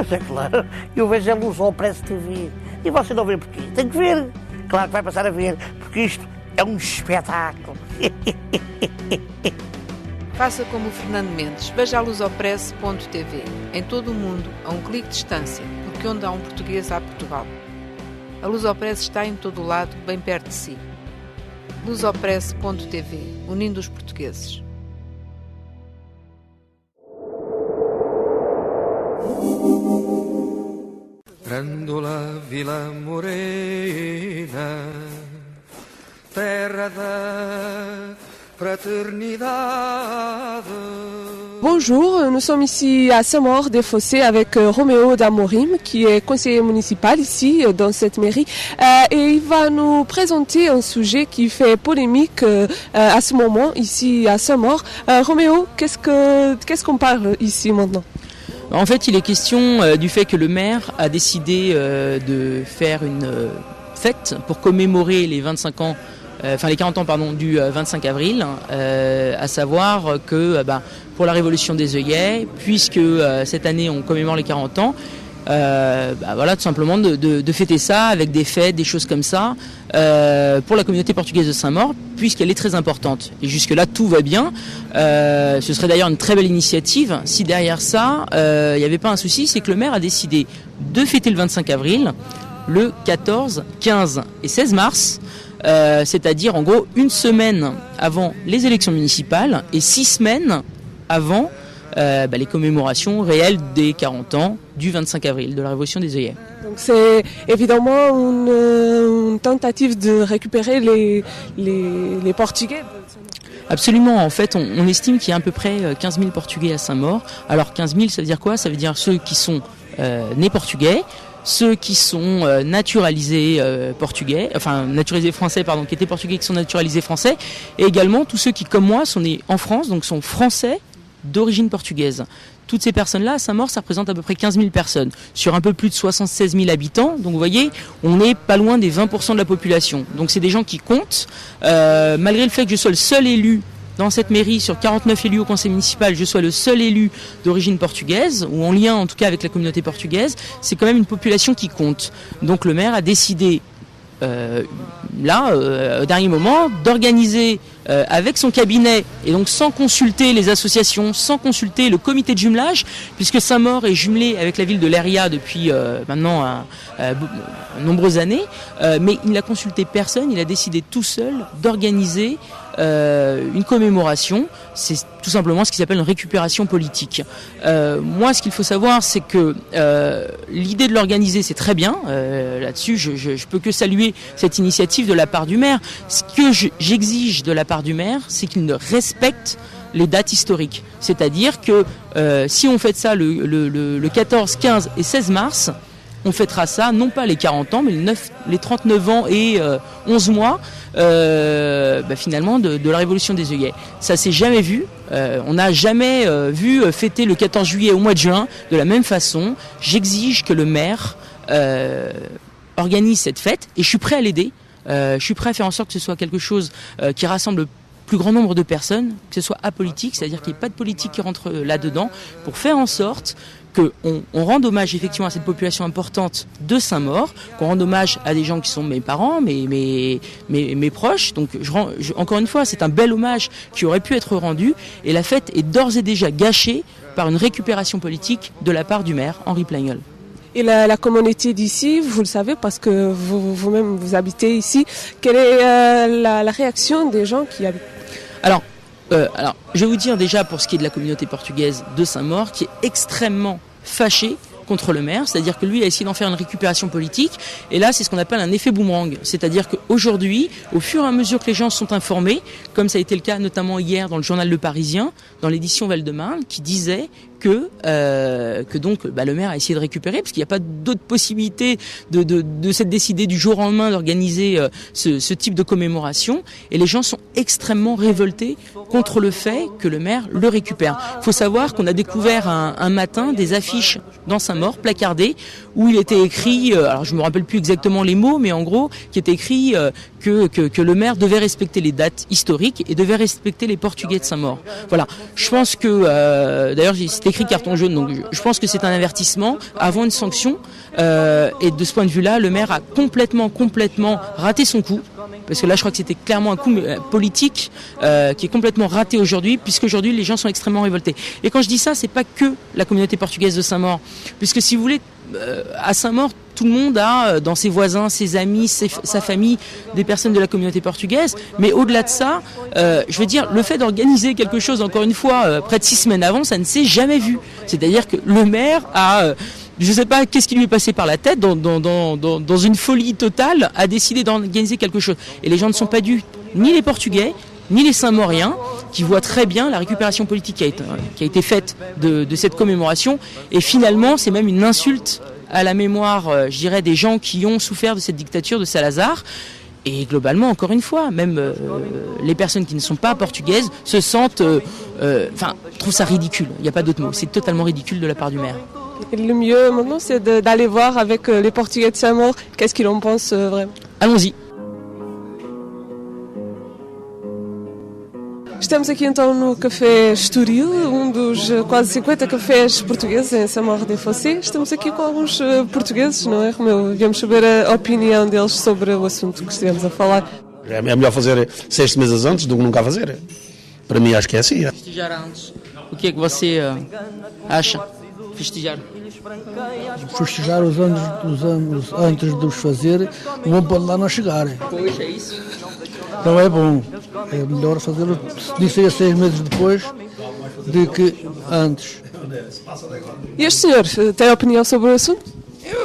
Pois é claro, eu vejo a Luz ao Press TV. E você não vê porquê? Tem que ver. Claro que vai passar a ver, porque isto é um espetáculo. Faça como o Fernando Mendes, veja a lusopress.tv. Em todo o mundo, a um clique de distância, porque onde há um português há Portugal. A Lusopress está em todo o lado, bem perto de si. lusopress.tv, unindo os portugueses. Grândola Vila Morena, terra da fraternidade. Bonjour, nous sommes ici à Saint-Maur-des-Fossés avec Roméo d'Amorim, qui est conseiller municipal ici dans cette mairie, et il va nous présenter un sujet qui fait polémique à ce moment ici à Saint-Maur. Roméo, qu'est-ce qu'on parle ici maintenant? En fait, il est question du fait que le maire a décidé de faire une fête pour commémorer les 25 ans, les 40 ans du 25 avril, à savoir que pour la révolution des œillets, puisque cette année on commémore les 40 ans, tout simplement de fêter ça avec des fêtes, des choses comme ça, pour la communauté portugaise de Saint-Maur, puisqu'elle est très importante. Et jusque-là, tout va bien. Ce serait d'ailleurs une très belle initiative si derrière ça, il n'y avait pas un souci, c'est que le maire a décidé de fêter le 25 avril, le 14, 15 et 16 mars, c'est-à-dire en gros une semaine avant les élections municipales et 6 semaines avant les commémorations réelles des 40 ans du 25 avril, de la révolution des œillets. Donc c'est évidemment une tentative de récupérer les Portugais. Absolument, en fait on estime qu'il y a à peu près 15 000 Portugais à Saint-Maur. Alors 15 000 ça veut dire quoi? Ça veut dire ceux qui sont nés portugais, ceux qui sont naturalisés naturalisés français, qui étaient portugais qui sont naturalisés français, et également tous ceux qui comme moi sont nés en France, donc sont français d'origine portugaise. Toutes ces personnes-là, à Saint-Maur, ça représente à peu près 15 000 personnes, sur un peu plus de 76 000 habitants. Donc vous voyez, on n'est pas loin des 20% de la population. Donc c'est des gens qui comptent. Malgré le fait que je sois le seul élu dans cette mairie, sur 49 élus au conseil municipal, je sois le seul élu d'origine portugaise, ou en lien en tout cas avec la communauté portugaise, c'est quand même une population qui compte. Donc le maire a décidé, au dernier moment, d'organiser avec son cabinet, et donc sans consulter les associations, sans consulter le comité de jumelage, puisque Saint-Maur est jumelé avec la ville de Leiria depuis maintenant nombreuses années, mais il n'a consulté personne, il a décidé tout seul d'organiser une commémoration. C'est tout simplement ce qui s'appelle une récupération politique. Moi, ce qu'il faut savoir, c'est que l'idée de l'organiser, c'est très bien. Là-dessus, je peux que saluer cette initiative de la part du maire. Ce que j'exige de la part du maire, c'est qu'il ne respecte les dates historiques. C'est-à-dire que si on fête ça le 14, 15 et 16 mars, on fêtera ça, non pas les 40 ans, mais les 39 ans et 11 mois, finalement, de la révolution des œillets. Ça s'est jamais vu. On n'a jamais vu fêter le 14 juillet au mois de juin de la même façon. J'exige que le maire organise cette fête, et je suis prêt à l'aider. Je suis prêt à faire en sorte que ce soit quelque chose qui rassemble le plus grand nombre de personnes, que ce soit apolitique, c'est-à-dire qu'il n'y ait pas de politique qui rentre là-dedans, pour faire en sorte qu'on rende hommage effectivement à cette population importante de Saint-Maur, qu'on rende hommage à des gens qui sont mes parents, mes proches. Donc encore une fois, c'est un bel hommage qui aurait pu être rendu, et la fête est d'ores et déjà gâchée par une récupération politique de la part du maire, Henri Plaignol. Et la communauté d'ici, vous le savez parce que vous-même vous habitez ici, quelle est la réaction des gens qui habitent? Alors, je vais vous dire déjà pour ce qui est de la communauté portugaise de Saint-Maur, qui est extrêmement fâchée contre le maire, c'est-à-dire que lui a essayé d'en faire une récupération politique, et là c'est ce qu'on appelle un effet boomerang, c'est-à-dire qu'aujourd'hui, au fur et à mesure que les gens sont informés, comme ça a été le cas notamment hier dans le journal Le Parisien, dans l'édition Val-de-Marne, qui disait que donc le maire a essayé de récupérer, parce qu'il n'y a pas d'autre possibilité de s'être décidé du jour au lendemain d'organiser ce type de commémoration, et les gens sont extrêmement révoltés contre le fait que le maire le récupère. Il faut savoir qu'on a découvert un matin des affiches dans Saint-Maur, placardées, où il était écrit, alors je me rappelle plus exactement les mots, mais en gros, qui était écrit que le maire devait respecter les dates historiques et devait respecter les Portugais de Saint-Maur. Voilà. Je pense que, d'ailleurs, c'était écrit carton jaune. Donc je pense que c'est un avertissement avant une sanction. Et de ce point de vue-là, le maire a complètement raté son coup. Parce que là, je crois que c'était clairement un coup politique qui est complètement raté aujourd'hui, puisqu'aujourd'hui, les gens sont extrêmement révoltés. Et quand je dis ça, c'est pas que la communauté portugaise de Saint-Maur. Puisque si vous voulez, à Saint-Maur, tout le monde a dans ses voisins, ses amis, sa famille, des personnes de la communauté portugaise. Mais au-delà de ça, je veux dire, le fait d'organiser quelque chose, encore une fois, près de 6 semaines avant, ça ne s'est jamais vu. C'est-à-dire que le maire a... je ne sais pas qu'est-ce qui lui est passé par la tête, dans une folie totale, a décidé d'organiser quelque chose. Et les gens ne sont pas dus, ni les Portugais, ni les Saint-Mauriens, qui voient très bien la récupération politique qui a été faite de cette commémoration. Et finalement, c'est même une insulte à la mémoire, je dirais, des gens qui ont souffert de cette dictature de Salazar. Et globalement, encore une fois, même les personnes qui ne sont pas portugaises se sentent... trouvent ça ridicule. Il n'y a pas d'autre mot. C'est totalement ridicule de la part du maire. Et le mieux maintenant, c'est d'aller voir avec les Portugais de Saint-Maur qu'est-ce qu'ils en pensent vraiment. Allons-y. Estamos aqui então no Café Estoril, dos quase 50 cafés portugueses em Saint-Maur des Fossés. Estamos aqui com alguns portugueses, não é, Romeu? Viemos saber a opinião deles sobre o assunto que estivemos a falar. É melhor fazer 6 meses antes do que nunca fazer. Para mim, acho que é assim. Festejar antes. O que é que você acha? Festejar. Festejar os anos antes de os fazer, o bom pode lá não chegar. Pois, é isso. Então é bom. É melhor fazer, se disser 6 meses depois, de que antes. E este senhor tem opinião sobre o assunto?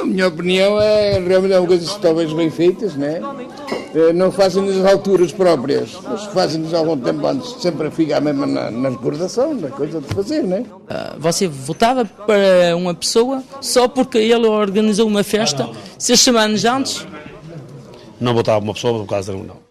A minha opinião é realmente coisas talvez bem feitas, né? Não fazem nas alturas próprias, mas fazem-nos algum tempo antes, sempre fica mesmo na recordação, na coisa de fazer, né? Você votava para uma pessoa só porque ele organizou uma festa 6 semanas antes? Não votava para uma pessoa por causa de não.